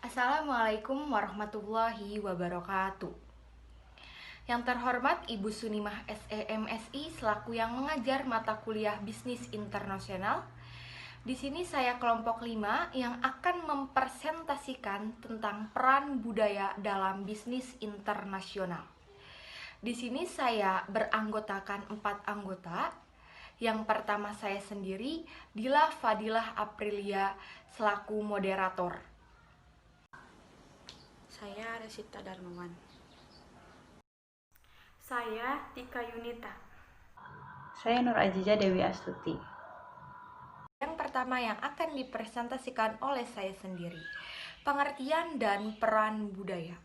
Assalamualaikum warahmatullahi wabarakatuh. Yang terhormat Ibu Sunimah SEMSI selaku yang mengajar mata kuliah Bisnis Internasional. Di sini saya kelompok 5 yang akan mempresentasikan tentang peran budaya dalam bisnis internasional. Di sini saya beranggotakan 4 anggota. Yang pertama saya sendiri, Dila Fadilah Aprilia selaku moderator. Saya Resita Darmawan. Saya Tika Yunita. Saya Nur Aziza Dewi Astuti. Yang pertama yang akan dipresentasikan oleh saya sendiri, pengertian dan peran budaya.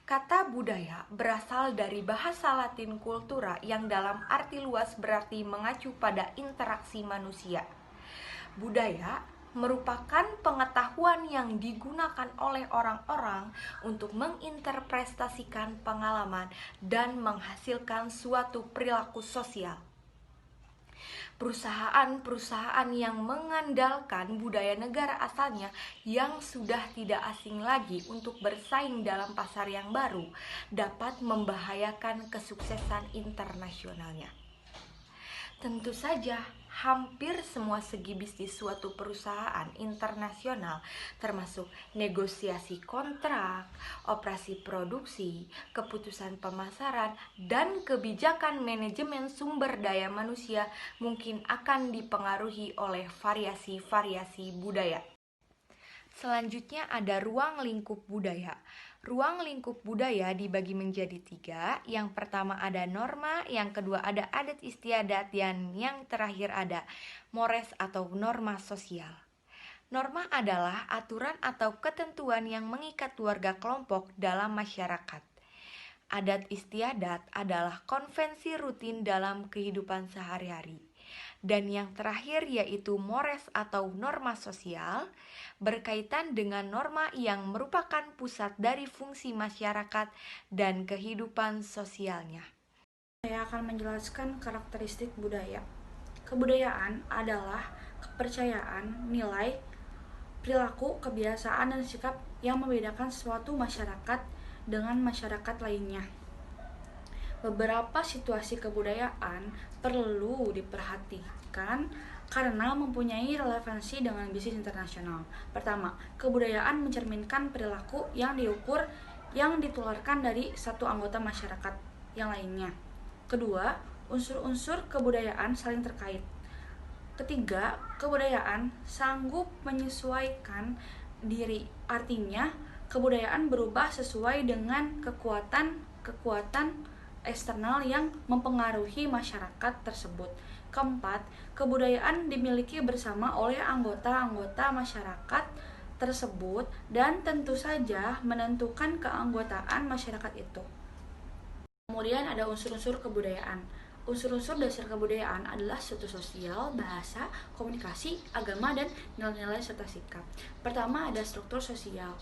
Kata budaya berasal dari bahasa Latin cultura yang dalam arti luas berarti mengacu pada interaksi manusia. Budaya merupakan pengetahuan yang digunakan oleh orang-orang untuk menginterpretasikan pengalaman dan menghasilkan suatu perilaku sosial. Perusahaan-perusahaan yang mengandalkan budaya negara asalnya yang sudah tidak asing lagi untuk bersaing dalam pasar yang baru dapat membahayakan kesuksesan internasionalnya. Tentu saja, hampir semua segi bisnis suatu perusahaan internasional, termasuk negosiasi kontrak, operasi produksi, keputusan pemasaran, dan kebijakan manajemen sumber daya manusia mungkin akan dipengaruhi oleh variasi-variasi budaya. Selanjutnya ada ruang lingkup budaya. Ruang lingkup budaya dibagi menjadi 3. Yang pertama ada norma, yang kedua ada adat istiadat, dan yang terakhir ada mores atau norma sosial. Norma adalah aturan atau ketentuan yang mengikat warga kelompok dalam masyarakat. Adat istiadat adalah konvensi rutin dalam kehidupan sehari-hari. Dan yang terakhir yaitu mores atau norma sosial, berkaitan dengan norma yang merupakan pusat dari fungsi masyarakat dan kehidupan sosialnya. Saya akan menjelaskan karakteristik budaya. Kebudayaan adalah kepercayaan, nilai, perilaku, kebiasaan, dan sikap yang membedakan suatu masyarakat dengan masyarakat lainnya. Beberapa situasi kebudayaan perlu diperhatikan karena mempunyai relevansi dengan bisnis internasional. Pertama, kebudayaan mencerminkan perilaku yang diukur yang ditularkan dari satu anggota masyarakat yang lainnya. Kedua, unsur-unsur kebudayaan saling terkait. Ketiga, kebudayaan sanggup menyesuaikan diri. Artinya, kebudayaan berubah sesuai dengan kekuatan eksternal yang mempengaruhi masyarakat tersebut. Keempat, kebudayaan dimiliki bersama oleh anggota-anggota masyarakat tersebut dan tentu saja menentukan keanggotaan masyarakat itu. Kemudian ada unsur-unsur kebudayaan. Unsur-unsur dasar kebudayaan adalah status sosial, bahasa, komunikasi, agama, dan nilai-nilai serta sikap. Pertama ada struktur sosial.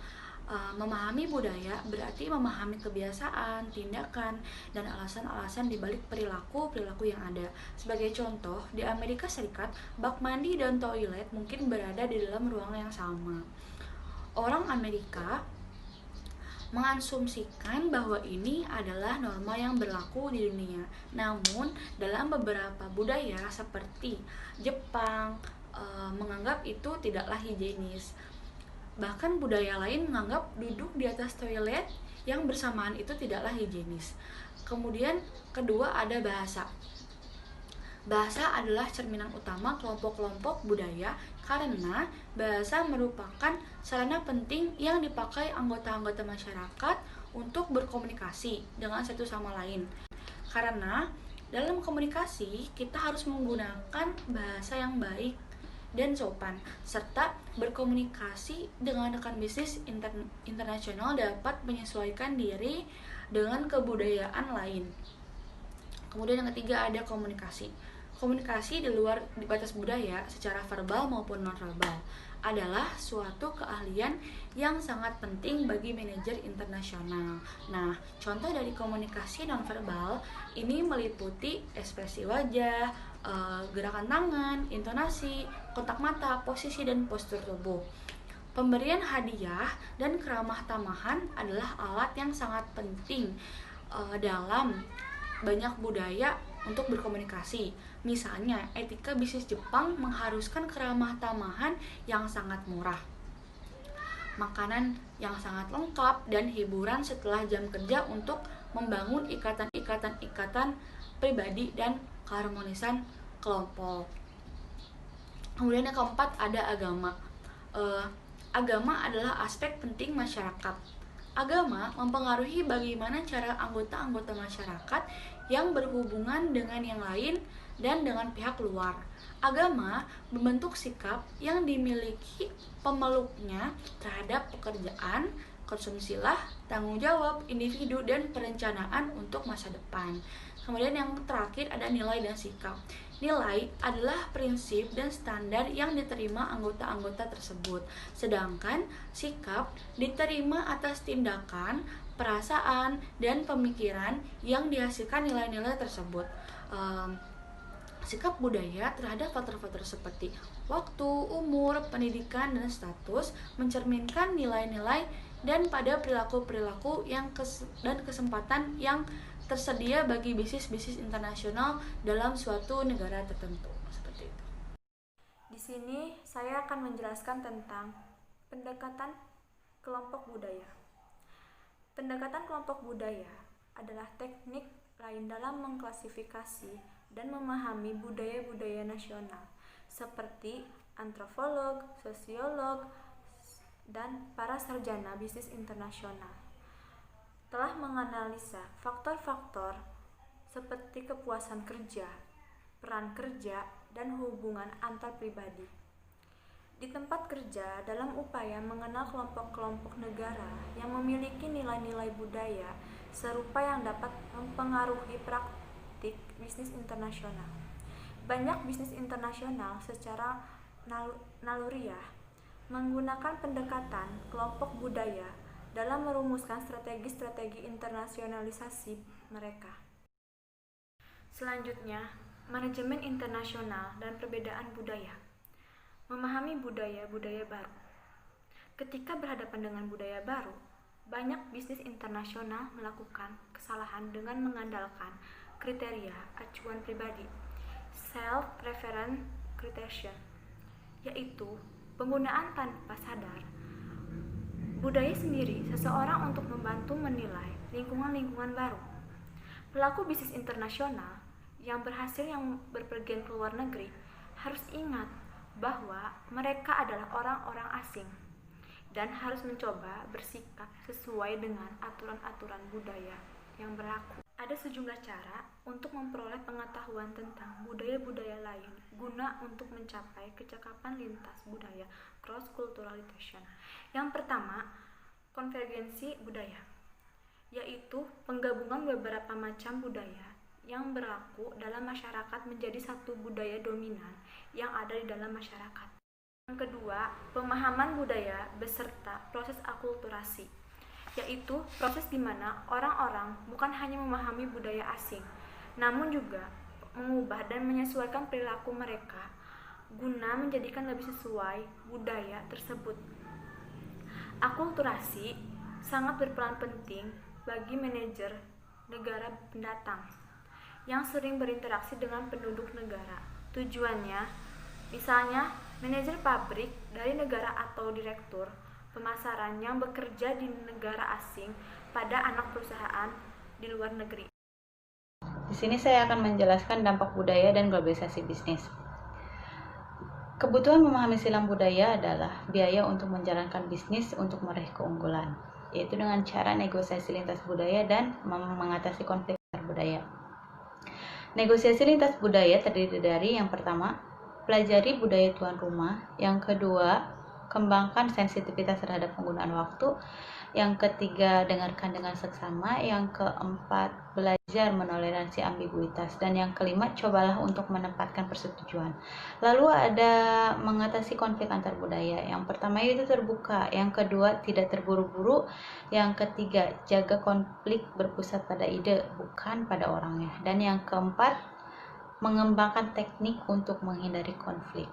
Memahami budaya berarti memahami kebiasaan, tindakan, dan alasan-alasan dibalik perilaku yang ada. Sebagai contoh, di Amerika Serikat, bak mandi dan toilet mungkin berada di dalam ruangan yang sama. Orang Amerika mengasumsikan bahwa ini adalah norma yang berlaku di dunia. Namun, dalam beberapa budaya seperti Jepang menganggap itu tidaklah higienis. Bahkan budaya lain menganggap duduk di atas toilet yang bersamaan itu tidaklah higienis. Kemudian kedua ada bahasa. Bahasa adalah cerminan utama kelompok-kelompok budaya karena bahasa merupakan sarana penting yang dipakai anggota-anggota masyarakat untuk berkomunikasi dengan satu sama lain. Karena dalam komunikasi kita harus menggunakan bahasa yang baik dan sopan, serta berkomunikasi dengan rekan bisnis internasional dapat menyesuaikan diri dengan kebudayaan lain. Kemudian yang ketiga ada komunikasi. Komunikasi di luar batas budaya secara verbal maupun non-verbal adalah suatu keahlian yang sangat penting bagi manajer internasional. Nah, contoh dari komunikasi non-verbal ini meliputi ekspresi wajah, gerakan tangan, intonasi, kontak mata, posisi, dan postur tubuh. Pemberian hadiah dan keramah tamahan adalah alat yang sangat penting dalam banyak budaya untuk berkomunikasi. Misalnya, etika bisnis Jepang mengharuskan keramah tamahan yang sangat murah, makanan yang sangat lengkap, dan hiburan setelah jam kerja untuk membangun ikatan pribadi dan keharmonisan kelompok. Kemudian yang keempat ada agama. Agama adalah aspek penting masyarakat. Agama mempengaruhi bagaimana cara anggota-anggota masyarakat yang berhubungan dengan yang lain dan dengan pihak luar. Agama membentuk sikap yang dimiliki pemeluknya terhadap pekerjaan, konsumsilah, tanggung jawab individu, dan perencanaan untuk masa depan. Kemudian yang terakhir ada nilai dan sikap. Nilai adalah prinsip dan standar yang diterima anggota-anggota tersebut, sedangkan sikap diterima atas tindakan, perasaan, dan pemikiran yang dihasilkan nilai-nilai tersebut. Sikap budaya terhadap faktor-faktor seperti waktu, umur, pendidikan, dan status mencerminkan nilai-nilai dan pada perilaku-perilaku dan kesempatan yang tersedia bagi bisnis-bisnis internasional dalam suatu negara tertentu. Seperti itu. Di sini saya akan menjelaskan tentang pendekatan kelompok budaya. Pendekatan kelompok budaya adalah teknik lain dalam mengklasifikasi dan memahami budaya-budaya nasional seperti antropolog, sosiolog, dan para sarjana bisnis internasional telah menganalisa faktor-faktor seperti kepuasan kerja, peran kerja, dan hubungan antar pribadi di tempat kerja dalam upaya mengenal kelompok-kelompok negara yang memiliki nilai-nilai budaya serupa yang dapat mempengaruhi praktik bisnis internasional. Banyak bisnis internasional secara naluriah menggunakan pendekatan kelompok budaya dalam merumuskan strategi-strategi internasionalisasi mereka. Selanjutnya, manajemen internasional dan perbedaan budaya. Memahami budaya-budaya baru. Ketika berhadapan dengan budaya baru, banyak bisnis internasional melakukan kesalahan dengan mengandalkan kriteria acuan pribadi, self-reference criterion, yaitu penggunaan tanpa sadar budaya sendiri seseorang untuk membantu menilai lingkungan-lingkungan baru. Pelaku bisnis internasional yang berhasil yang berpergian ke luar negeri harus ingat bahwa mereka adalah orang-orang asing dan harus mencoba bersikap sesuai dengan aturan-aturan budaya yang berlaku. Ada sejumlah cara untuk memperoleh pengetahuan tentang budaya-budaya lain guna untuk mencapai kecakapan lintas budaya, cross-culturalization. Yang pertama, konvergensi budaya, yaitu penggabungan beberapa macam budaya yang berlaku dalam masyarakat menjadi satu budaya dominan yang ada di dalam masyarakat. Yang kedua, pemahaman budaya beserta proses akulturasi, yaitu proses di mana orang-orang bukan hanya memahami budaya asing, namun juga mengubah dan menyesuaikan perilaku mereka guna menjadikan lebih sesuai budaya tersebut. Akulturasi sangat berperan penting bagi manajer negara pendatang yang sering berinteraksi dengan penduduk negara. Tujuannya, misalnya manajer pabrik dari negara atau direktur pemasaran yang bekerja di negara asing pada anak perusahaan di luar negeri. Di sini saya akan menjelaskan dampak budaya dan globalisasi bisnis. Kebutuhan memahami silang budaya adalah biaya untuk menjalankan bisnis untuk meraih keunggulan, yaitu dengan cara negosiasi lintas budaya dan mengatasi konflik antar budaya. Negosiasi lintas budaya terdiri dari yang pertama, pelajari budaya tuan rumah, yang kedua, kembangkan sensitivitas terhadap penggunaan waktu, yang ketiga, dengarkan dengan seksama, yang keempat, belajar menoleransi ambiguitas, dan yang kelima, cobalah untuk menempatkan persetujuan. Lalu ada mengatasi konflik antar budaya. Yang pertama itu terbuka, yang kedua tidak terburu-buru, yang ketiga jaga konflik berpusat pada ide bukan pada orangnya, dan yang keempat mengembangkan teknik untuk menghindari konflik.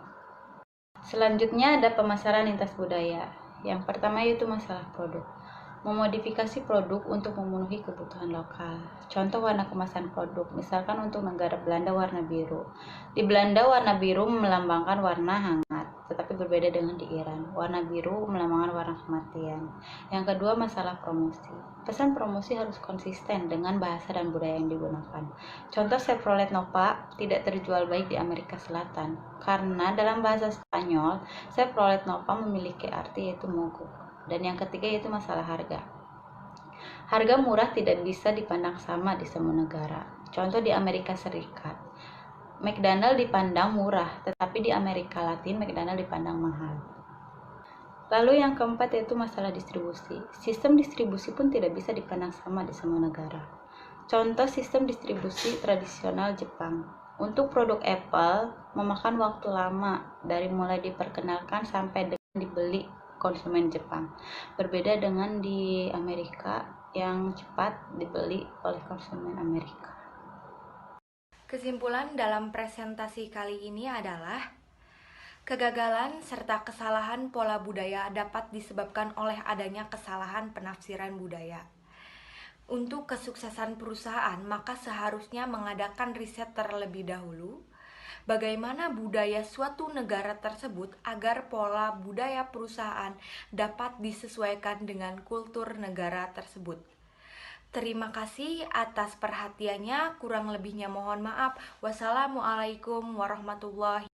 Selanjutnya ada pemasaran lintas budaya. Yang pertama yaitu masalah produk. Memodifikasi produk untuk memenuhi kebutuhan lokal. Contoh warna kemasan produk, misalkan untuk negara Belanda warna biru. Di Belanda warna biru melambangkan warna hangat, tetapi berbeda dengan di Iran. Warna biru melambangkan warna kematian. Yang kedua masalah promosi. Pesan promosi harus konsisten dengan bahasa dan budaya yang digunakan. Contoh Chevrolet Nova tidak terjual baik di Amerika Selatan, karena dalam bahasa Spanyol, Chevrolet Nova memiliki arti yaitu mogok. Dan yang ketiga yaitu masalah harga. Harga murah tidak bisa dipandang sama di semua negara. Contoh di Amerika Serikat, McDonald dipandang murah, tetapi di Amerika Latin McDonald dipandang mahal. Lalu yang keempat yaitu masalah distribusi. Sistem distribusi pun tidak bisa dipandang sama di semua negara. Contoh sistem distribusi tradisional Jepang. Untuk produk Apple memakan waktu lama dari mulai diperkenalkan sampai dengan dibeli konsumen Jepang. Berbeda dengan di Amerika yang cepat dibeli oleh konsumen Amerika. Kesimpulan dalam presentasi kali ini adalah kegagalan serta kesalahan pola budaya dapat disebabkan oleh adanya kesalahan penafsiran budaya. Untuk kesuksesan perusahaan, maka seharusnya mengadakan riset terlebih dahulu bagaimana budaya suatu negara tersebut agar pola budaya perusahaan dapat disesuaikan dengan kultur negara tersebut. Terima kasih atas perhatiannya, kurang lebihnya mohon maaf. Wassalamualaikum warahmatullahi